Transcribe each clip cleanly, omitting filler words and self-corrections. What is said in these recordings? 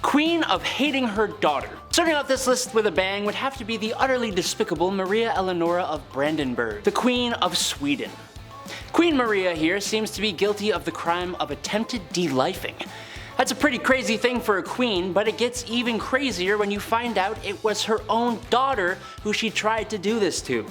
Queen of hating her daughter. Starting off this list with a bang would have to be the utterly despicable Maria Eleonora of Brandenburg, the Queen of Sweden. Queen Maria here seems to be guilty of the crime of attempted delifing. That's a pretty crazy thing for a queen, but it gets even crazier when you find out it was her own daughter who she tried to do this to.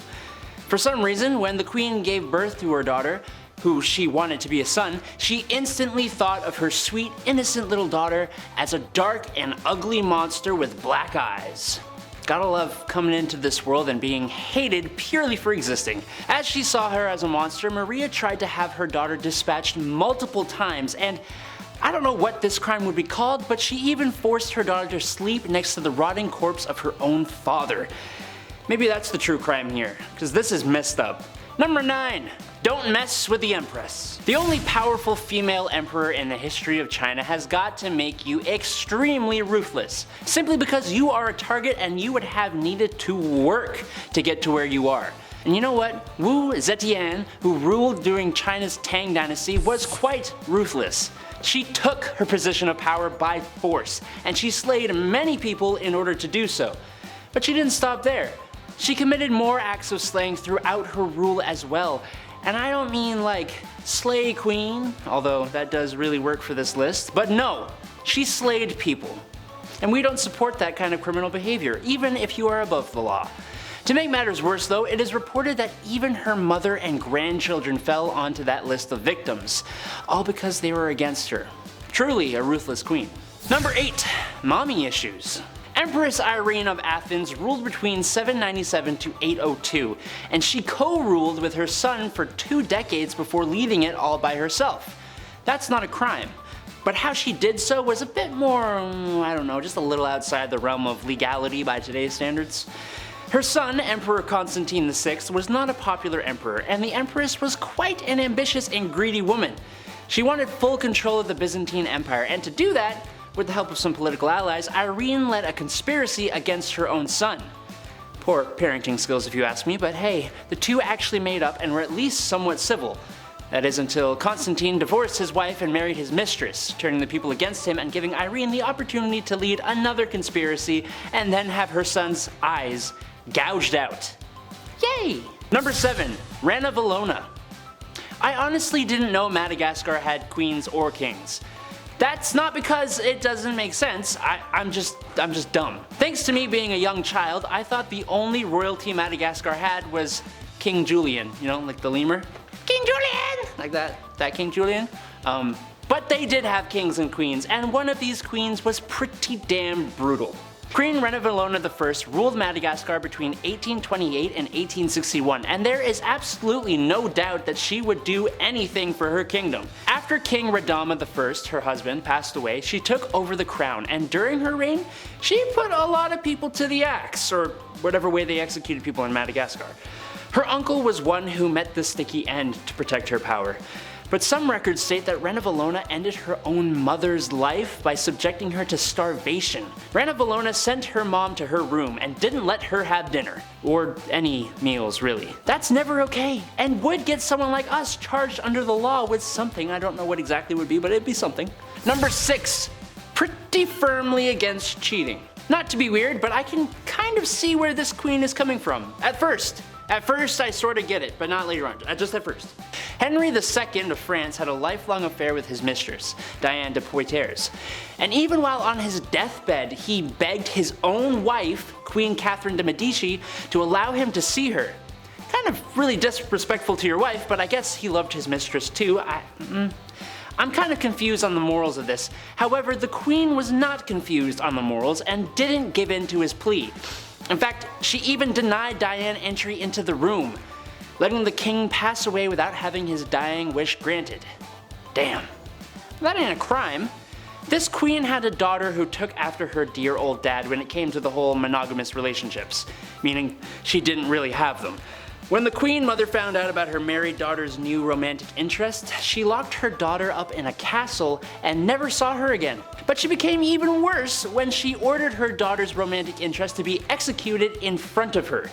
For some reason, when the queen gave birth to her daughter, who she wanted to be a son, she instantly thought of her sweet, innocent little daughter as a dark and ugly monster with black eyes. Gotta love coming into this world and being hated purely for existing. As she saw her as a monster, Maria tried to have her daughter dispatched multiple times, and I don't know what this crime would be called, but she even forced her daughter to sleep next to the rotting corpse of her own father. Maybe that's the true crime here, because this is messed up. Number 9. Don't mess with the Empress. The only powerful female emperor in the history of China has got to make you extremely ruthless, simply because you are a target and you would have needed to work to get to where you are. And you know what? Wu Zeitan, who ruled during China's Tang Dynasty, was quite ruthless. She took her position of power by force, and she slayed many people in order to do so. But she didn't stop there. She committed more acts of slaying throughout her rule as well. And I don't mean like slay queen, although that does really work for this list, but no, she slayed people. And we don't support that kind of criminal behavior, even if you are above the law. To make matters worse though, it is reported that even her mother and grandchildren fell onto that list of victims, all because they were against her. Truly a ruthless queen. Number 8. Mommy issues. Empress Irene of Athens ruled between 797 to 802, and she co-ruled with her son for 2 decades before leading it all by herself. That's not a crime, but how she did so was a bit more, I don't know, just a little outside the realm of legality by today's standards. Her son, Emperor Constantine VI, was not a popular emperor, and the Empress was quite an ambitious and greedy woman. She wanted full control of the Byzantine Empire, and to do that, with the help of some political allies, Irene led a conspiracy against her own son. Poor parenting skills if you ask me, but hey, the two actually made up and were at least somewhat civil. That is until Constantine divorced his wife and married his mistress, turning the people against him and giving Irene the opportunity to lead another conspiracy and then have her son's eyes gouged out. Yay! Number 7. Ranavalona. I honestly didn't know Madagascar had queens or kings. That's not because it doesn't make sense, I'm just dumb. Thanks to me being a young child, I thought the only royalty Madagascar had was King Julian, you know, like the lemur. King Julian! Like that King Julian. But they did have kings and queens, and one of these queens was pretty damn brutal. Queen Ranavalona I ruled Madagascar between 1828 and 1861, and there is absolutely no doubt that she would do anything for her kingdom. After King Radama I, her husband, passed away, she took over the crown, and during her reign, she put a lot of people to the axe, or whatever way they executed people in Madagascar. Her uncle was one who met the sticky end to protect her power. But some records state that Ranavalona ended her own mother's life by subjecting her to starvation. Ranavalona sent her mom to her room and didn't let her have dinner. Or any meals, really. That's never okay, and would get someone like us charged under the law with something. I don't know what exactly it would be, but it'd be something. Number 6. Pretty firmly against cheating. Not to be weird, but I can kind of see where this queen is coming from. At first I sort of get it, but not later on, just at first. Henry II of France had a lifelong affair with his mistress, Diane de Poitiers, and even while on his deathbed, he begged his own wife, Queen Catherine de Medici, to allow him to see her. Kind of really disrespectful to your wife, but I guess he loved his mistress too. I'm kind of confused on the morals of this. However, the queen was not confused on the morals and didn't give in to his plea. In fact, she even denied Diane entry into the room, letting the king pass away without having his dying wish granted. Damn. That ain't a crime. This queen had a daughter who took after her dear old dad when it came to the whole monogamous relationships, meaning she didn't really have them. When the queen mother found out about her married daughter's new romantic interest, she locked her daughter up in a castle and never saw her again. But she became even worse when she ordered her daughter's romantic interest to be executed in front of her.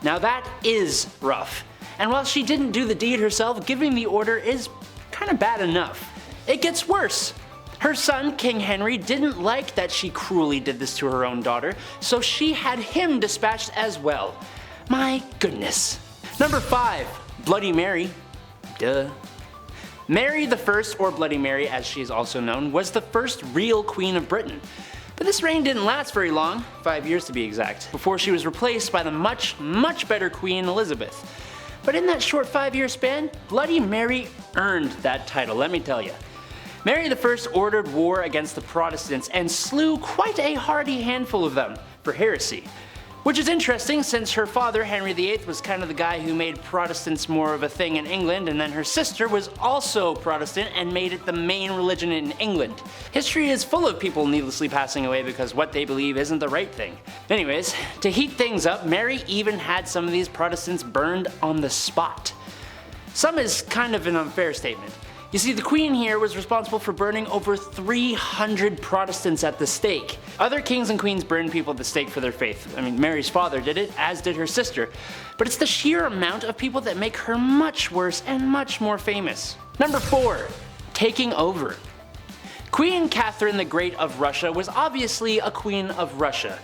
Now that is rough. And while she didn't do the deed herself, giving the order is kind of bad enough. It gets worse. Her son, King Henry, didn't like that she cruelly did this to her own daughter, so she had him dispatched as well. My goodness. Number 5. Bloody Mary. Duh. Mary I, or Bloody Mary as she is also known, was the first real Queen of Britain. But this reign didn't last very long, 5 years to be exact, before she was replaced by the much better Queen Elizabeth. But in that short 5-year span, Bloody Mary earned that title, let me tell you. Mary I ordered war against the Protestants and slew quite a hearty handful of them for heresy. Which is interesting since her father, Henry VIII, was kind of the guy who made Protestants more of a thing in England, and then her sister was also Protestant and made it the main religion in England. History is full of people needlessly passing away because what they believe isn't the right thing. Anyways, to heat things up, Mary even had some of these Protestants burned on the spot. Some is kind of an unfair statement. You see, the Queen here was responsible for burning over 300 Protestants at the stake. Other kings and queens burned people at the stake for their faith. I mean, Mary's father did it, as did her sister. But it's the sheer amount of people that make her much worse and much more famous. Number 4. Taking over. Queen Catherine the Great of Russia was obviously a queen of Russia.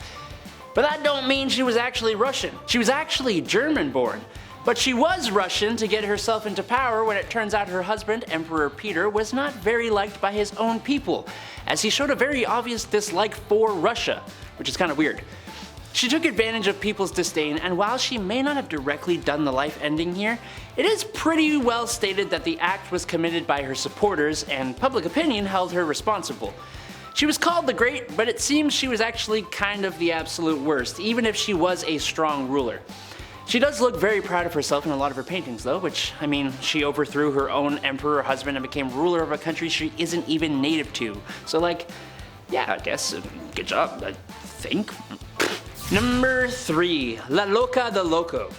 But that don't mean she was actually Russian. She was actually German-born. But she was Russian to get herself into power when it turns out her husband, Emperor Peter, was not very liked by his own people, as he showed a very obvious dislike for Russia, which is kind of weird. She took advantage of people's disdain, and while she may not have directly done the life ending here, it is pretty well stated that the act was committed by her supporters, and public opinion held her responsible. She was called the Great, but it seems she was actually kind of the absolute worst, even if she was a strong ruler. She does look very proud of herself in a lot of her paintings though, which, I mean, she overthrew her own emperor husband and became ruler of a country she isn't even native to. So like, yeah, I guess, good job, I think. Number 3. La Loca de Loco.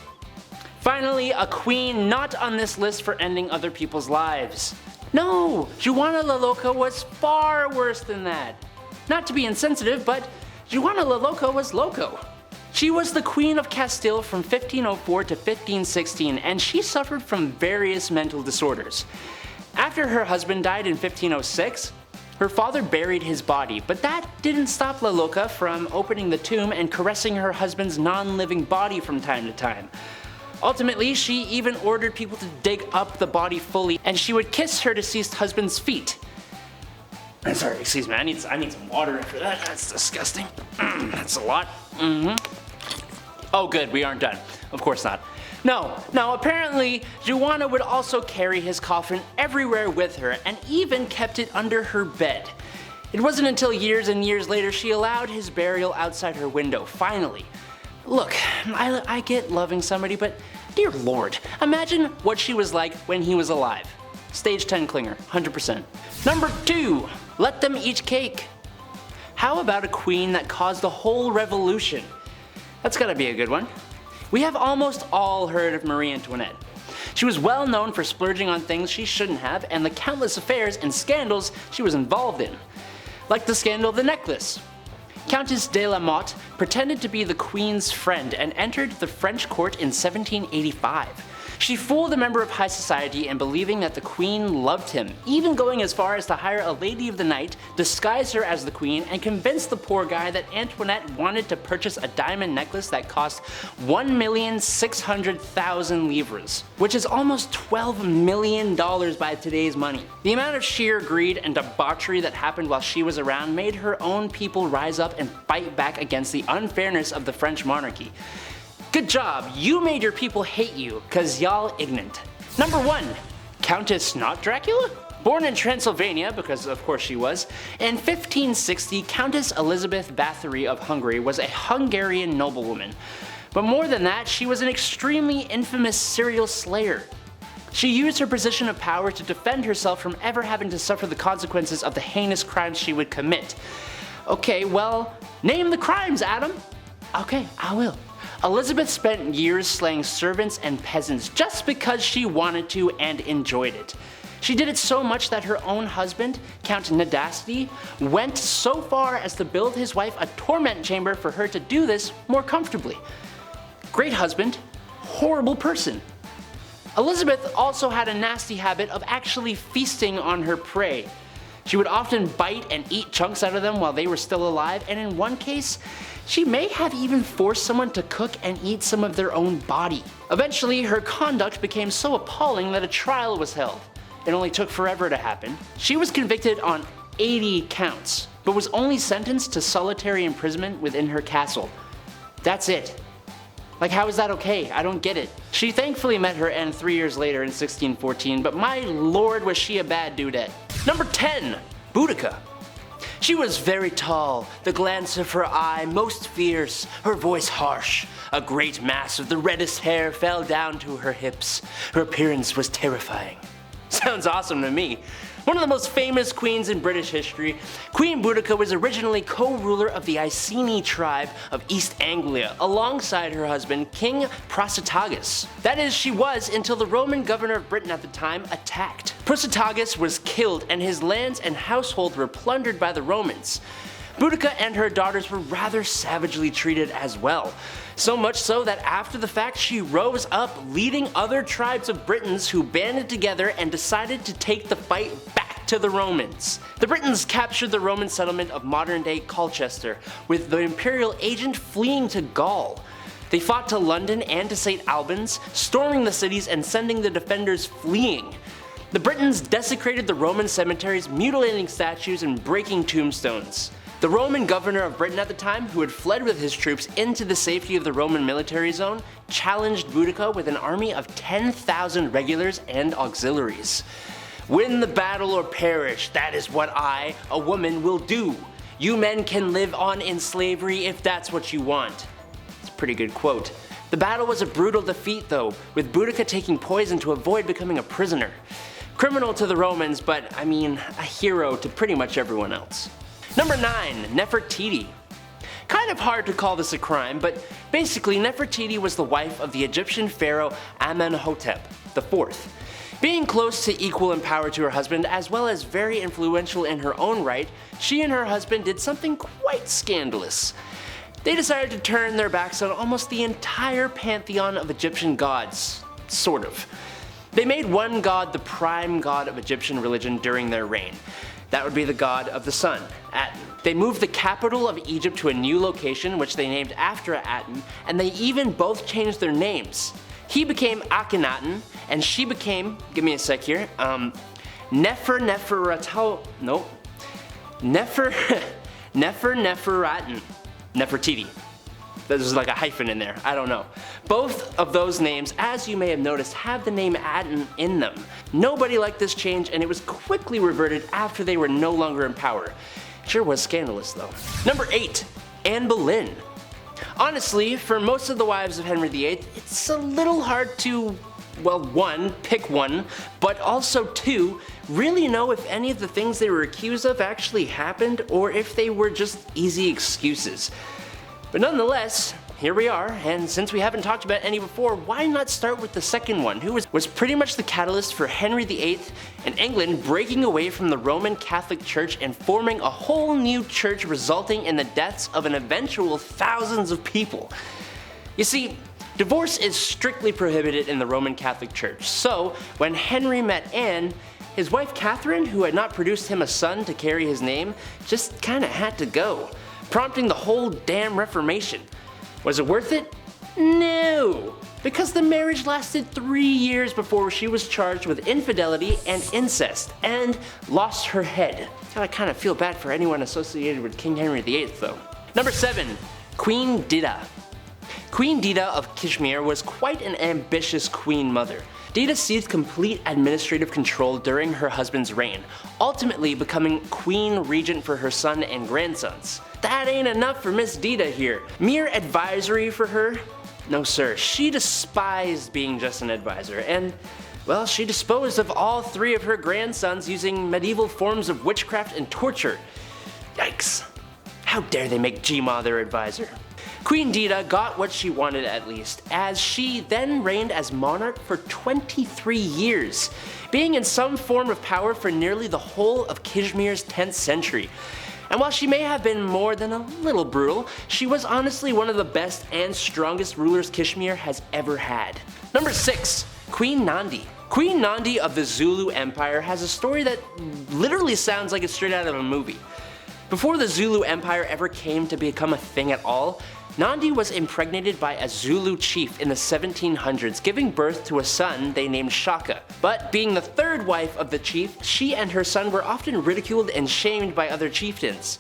Finally, a queen not on this list for ending other people's lives. No, Juana La Loca was far worse than that. Not to be insensitive, but Juana La Loca was loco. She was the Queen of Castile from 1504 to 1516, and she suffered from various mental disorders. After her husband died in 1506, her father buried his body, but that didn't stop La Loca from opening the tomb and caressing her husband's non-living body from time to time. Ultimately, she even ordered people to dig up the body fully, and she would kiss her deceased husband's feet. Sorry, excuse me, I need some water after that. That's disgusting. That's a lot. Oh good, we aren't done. Of course not. No, apparently Juana would also carry his coffin everywhere with her and even kept it under her bed. It wasn't until years and years later she allowed his burial outside her window, finally. Look, I get loving somebody, but dear lord, imagine what she was like when he was alive. Stage 10 clinger, 100%. Number 2, let them eat cake. How about a queen that caused a whole revolution? That's gotta be a good one. We have almost all heard of Marie Antoinette. She was well known for splurging on things she shouldn't have and the countless affairs and scandals she was involved in. Like the scandal of the necklace. Countess de la Motte pretended to be the queen's friend and entered the French court in 1785. She fooled a member of high society in believing that the queen loved him, even going as far as to hire a lady of the night, disguise her as the queen, and convince the poor guy that Antoinette wanted to purchase a diamond necklace that cost 1,600,000 livres, which is almost $12 million by today's money. The amount of sheer greed and debauchery that happened while she was around made her own people rise up and fight back against the unfairness of the French monarchy. Good job, you made your people hate you, cause y'all ignorant. Number 1. Countess not Dracula? Born in Transylvania, because of course she was, in 1560 Countess Elizabeth Bathory of Hungary was a Hungarian noblewoman. But more than that, she was an extremely infamous serial slayer. She used her position of power to defend herself from ever having to suffer the consequences of the heinous crimes she would commit. Okay, well, name the crimes, Adam. Okay, I will. Elizabeth spent years slaying servants and peasants just because she wanted to and enjoyed it. She did it so much that her own husband, Count Nandi, went so far as to build his wife a torment chamber for her to do this more comfortably. Great husband, horrible person. Elizabeth also had a nasty habit of actually feasting on her prey. She would often bite and eat chunks out of them while they were still alive, and in one case, she may have even forced someone to cook and eat some of their own body. Eventually, her conduct became so appalling that a trial was held. It only took forever to happen. She was convicted on 80 counts, but was only sentenced to solitary imprisonment within her castle. That's it. Like, how is that okay? I don't get it. She thankfully met her end 3 years later in 1614, but my lord was she a bad dudette. Number 10. Boudica. She was very tall, the glance of her eye most fierce, her voice harsh. A great mass of the reddest hair fell down to her hips. Her appearance was terrifying. Sounds awesome to me. One of the most famous queens in British history, Queen Boudica was originally co-ruler of the Iceni tribe of East Anglia, alongside her husband, King Prasutagus. That is, she was until the Roman governor of Britain at the time attacked. Prasutagus was killed and his lands and household were plundered by the Romans. Boudica and her daughters were rather savagely treated as well. So much so that after the fact she rose up, leading other tribes of Britons who banded together and decided to take the fight back to the Romans. The Britons captured the Roman settlement of modern-day Colchester, with the imperial agent fleeing to Gaul. They fought to London and to St. Albans, storming the cities and sending the defenders fleeing. The Britons desecrated the Roman cemeteries, mutilating statues and breaking tombstones. The Roman governor of Britain at the time, who had fled with his troops into the safety of the Roman military zone, challenged Boudica with an army of 10,000 regulars and auxiliaries. Win the battle or perish, that is what I, a woman, will do. You men can live on in slavery if that's what you want. It's a pretty good quote. The battle was a brutal defeat though, with Boudica taking poison to avoid becoming a prisoner. Criminal to the Romans, but I mean, a hero to pretty much everyone else. Number 9. Nefertiti. Kind of hard to call this a crime, but basically Nefertiti was the wife of the Egyptian pharaoh Amenhotep IV. Being close to equal in power to her husband, as well as very influential in her own right, she and her husband did something quite scandalous. They decided to turn their backs on almost the entire pantheon of Egyptian gods. Sort of. They made one god the prime god of Egyptian religion during their reign. That would be the god of the sun, Aten. They moved the capital of Egypt to a new location, which they named after Aten, and they even both changed their names. He became Akhenaten, and she became, give me a sec here, Nefertiti. There's like a hyphen in there, I don't know. Both of those names, as you may have noticed, have the name Aten in them. Nobody liked this change and it was quickly reverted after they were no longer in power. Sure was scandalous though. Number 8. Anne Boleyn. Honestly, for most of the wives of Henry VIII, it's a little hard to, well, 1, pick one, but also 2, really know if any of the things they were accused of actually happened or if they were just easy excuses. But nonetheless, here we are, and since we haven't talked about any before, why not start with the second one, who was pretty much the catalyst for Henry VIII and England breaking away from the Roman Catholic Church and forming a whole new church, resulting in the deaths of an eventual thousands of people. You see, divorce is strictly prohibited in the Roman Catholic Church, so when Henry met Anne, his wife Catherine, who had not produced him a son to carry his name, just kinda had to go, prompting the whole damn Reformation. Was it worth it? No! Because the marriage lasted 3 years before she was charged with infidelity and incest, and lost her head. I kinda feel bad for anyone associated with King Henry VIII though. Number 7. Queen Dida. Queen Dida of Kashmir was quite an ambitious queen mother. Dida seized complete administrative control during her husband's reign, ultimately becoming queen regent for her son and grandsons. That ain't enough for Miss Dida here. Mere advisory for her? No sir, she despised being just an advisor, and well, she disposed of all 3 of her grandsons using medieval forms of witchcraft and torture. Yikes. How dare they make Gma their advisor? Queen Dida got what she wanted at least, as she then reigned as monarch for 23 years, being in some form of power for nearly the whole of Kashmir's 10th century. And while she may have been more than a little brutal, she was honestly one of the best and strongest rulers Kashmir has ever had. Number 6. Queen Nandi. Queen Nandi of the Zulu Empire has a story that literally sounds like it's straight out of a movie. Before the Zulu Empire ever came to become a thing at all, Nandi was impregnated by a Zulu chief in the 1700s, giving birth to a son they named Shaka. But being the third wife of the chief, she and her son were often ridiculed and shamed by other chieftains.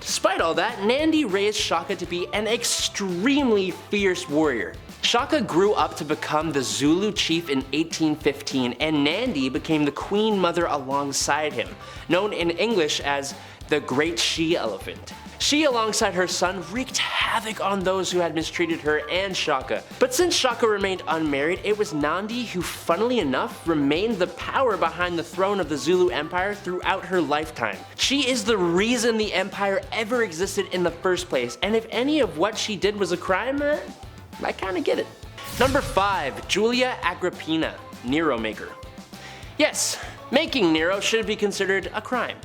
Despite all that, Nandi raised Shaka to be an extremely fierce warrior. Shaka grew up to become the Zulu chief in 1815, and Nandi became the queen mother alongside him, known in English as the Great She-Elephant. She, alongside her son, wreaked havoc on those who had mistreated her and Shaka. But since Shaka remained unmarried, it was Nandi who, funnily enough, remained the power behind the throne of the Zulu Empire throughout her lifetime. She is the reason the empire ever existed in the first place, and if any of what she did was a crime, I kinda get it. Number 5. Julia Agrippina, Nero maker. Yes, making Nero should be considered a crime.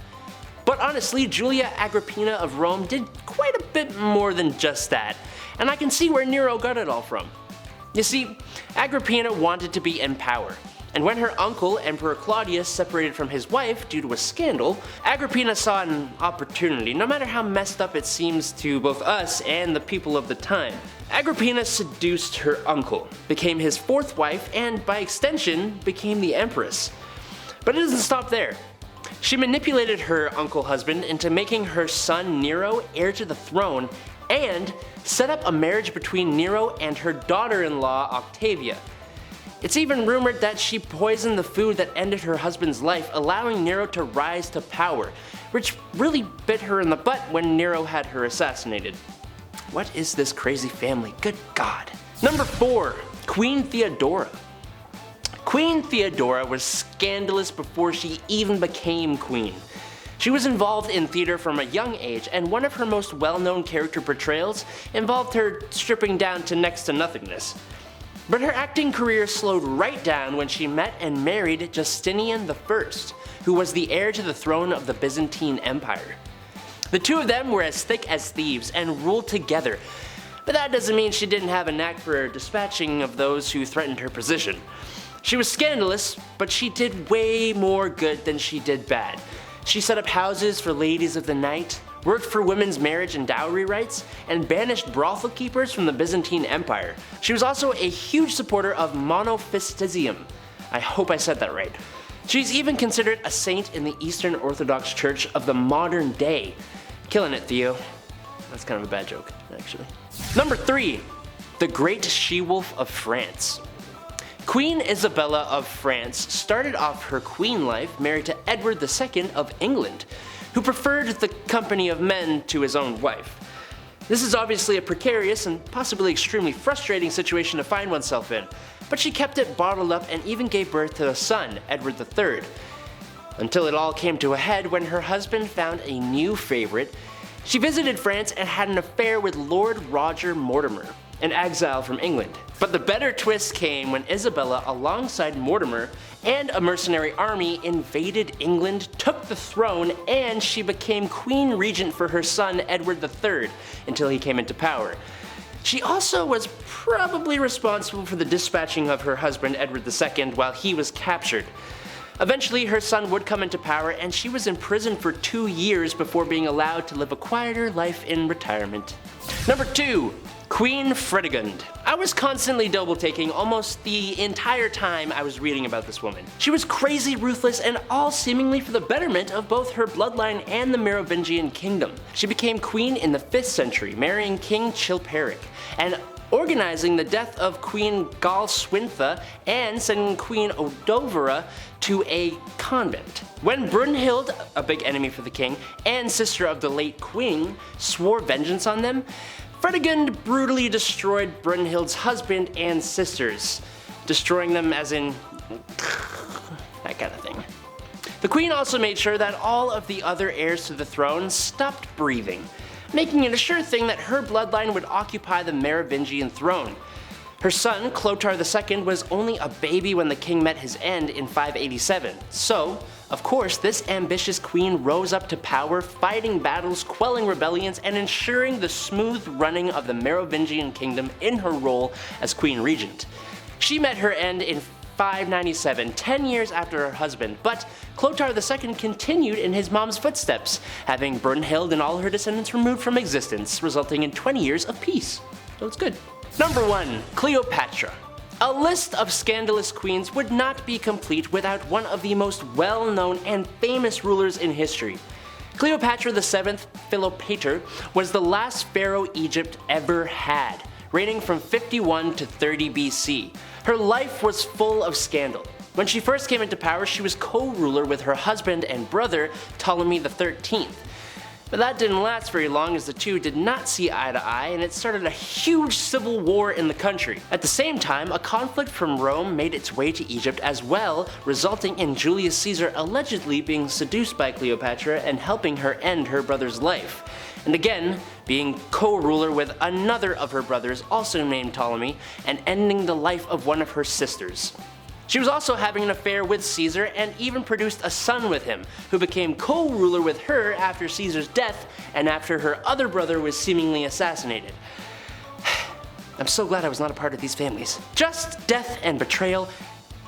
But honestly, Julia Agrippina of Rome did quite a bit more than just that, and I can see where Nero got it all from. You see, Agrippina wanted to be in power, and when her uncle, Emperor Claudius, separated from his wife due to a scandal, Agrippina saw an opportunity, no matter how messed up it seems to both us and the people of the time. Agrippina seduced her uncle, became his fourth wife, and by extension, became the empress. But it doesn't stop there. She manipulated her uncle husband into making her son Nero heir to the throne, and set up a marriage between Nero and her daughter-in-law Octavia. It's even rumored that she poisoned the food that ended her husband's life, allowing Nero to rise to power, which really bit her in the butt when Nero had her assassinated. What is this crazy family? Good God. Number 4. Queen Theodora. Queen Theodora was scandalous before she even became queen. She was involved in theater from a young age, and one of her most well-known character portrayals involved her stripping down to next to nothingness. But her acting career slowed right down when she met and married Justinian I, who was the heir to the throne of the Byzantine Empire. The two of them were as thick as thieves and ruled together, but that doesn't mean she didn't have a knack for dispatching of those who threatened her position. She was scandalous, but she did way more good than she did bad. She set up houses for ladies of the night, worked for women's marriage and dowry rights, and banished brothel keepers from the Byzantine Empire. She was also a huge supporter of monophysitism. I hope I said that right. She's even considered a saint in the Eastern Orthodox Church of the modern day. Killing it, Theo. That's kind of a bad joke, actually. Number 3. The Great She-Wolf of France. Queen Isabella of France started off her queen life married to Edward II of England, who preferred the company of men to his own wife. This is obviously a precarious and possibly extremely frustrating situation to find oneself in, but she kept it bottled up and even gave birth to a son, Edward III. Until it all came to a head when her husband found a new favorite. She visited France and had an affair with Lord Roger Mortimer, an exile from England. But the better twist came when Isabella, alongside Mortimer and a mercenary army, invaded England, took the throne, and she became queen regent for her son Edward III until he came into power. She also was probably responsible for the dispatching of her husband Edward II while he was captured. Eventually her son would come into power, and she was imprisoned for 2 years before being allowed to live a quieter life in retirement. Number 2. Queen Fredegund. I was constantly double-taking almost the entire time I was reading about this woman. She was crazy ruthless, and all seemingly for the betterment of both her bloodline and the Merovingian kingdom. She became queen in the 5th century, marrying King Chilperic, and organizing the death of Queen Galswintha and sending Queen Odovera to a convent. When Brunhild, a big enemy for the king, and sister of the late queen, swore vengeance on them, Fredegund brutally destroyed Brunhild's husband and sisters, destroying them as in that kind of thing. The queen also made sure that all of the other heirs to the throne stopped breathing, making it a sure thing that her bloodline would occupy the Merovingian throne. Her son, Clotaire II, was only a baby when the king met his end in 587, so, of course, this ambitious queen rose up to power, fighting battles, quelling rebellions, and ensuring the smooth running of the Merovingian kingdom in her role as queen regent. She met her end in 597, 10 years after her husband, but Clotaire II continued in his mom's footsteps, having Brunhild and all her descendants removed from existence, resulting in 20 years of peace. So it's good. Number 1. Cleopatra. A list of scandalous queens would not be complete without one of the most well-known and famous rulers in history. Cleopatra VII Philopator was the last pharaoh Egypt ever had, reigning from 51 to 30 BC. Her life was full of scandal. When she first came into power, she was co-ruler with her husband and brother Ptolemy XIII. But that didn't last very long, as the two did not see eye to eye, and it started a huge civil war in the country. At the same time, a conflict from Rome made its way to Egypt as well, resulting in Julius Caesar allegedly being seduced by Cleopatra and helping her end her brother's life. And again, being co-ruler with another of her brothers, also named Ptolemy, and ending the life of one of her sisters. She was also having an affair with Caesar and even produced a son with him, who became co-ruler with her after Caesar's death and after her other brother was seemingly assassinated. I'm so glad I was not a part of these families. Just death and betrayal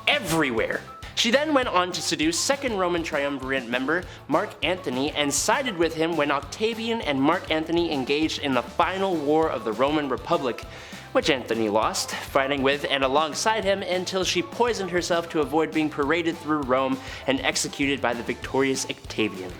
everywhere. She then went on to seduce second Roman triumvirate member Mark Antony and sided with him when Octavian and Mark Antony engaged in the final war of the Roman Republic, which Antony lost, fighting with and alongside him until she poisoned herself to avoid being paraded through Rome and executed by the victorious Octavian.